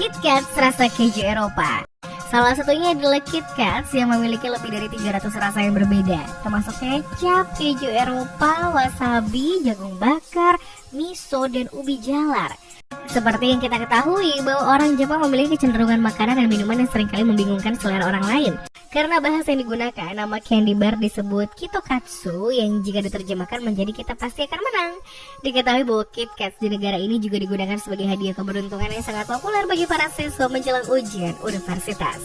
KitKat rasa keju Eropa. Salah satunya adalah KitKat yang memiliki lebih dari 300 rasa yang berbeda, termasuk kecap, keju Eropa, wasabi, jagung bakar, miso, dan ubi jalar. Seperti yang kita ketahui bahwa orang Jepang memiliki kecenderungan makanan dan minuman yang seringkali membingungkan selera orang lain. Karena bahasa yang digunakan, nama candy bar disebut Kitokatsu yang jika diterjemahkan menjadi kita pasti akan menang. Diketahui bahwa KitKat di negara ini juga digunakan sebagai hadiah keberuntungan yang sangat populer bagi para siswa menjelang ujian universitas.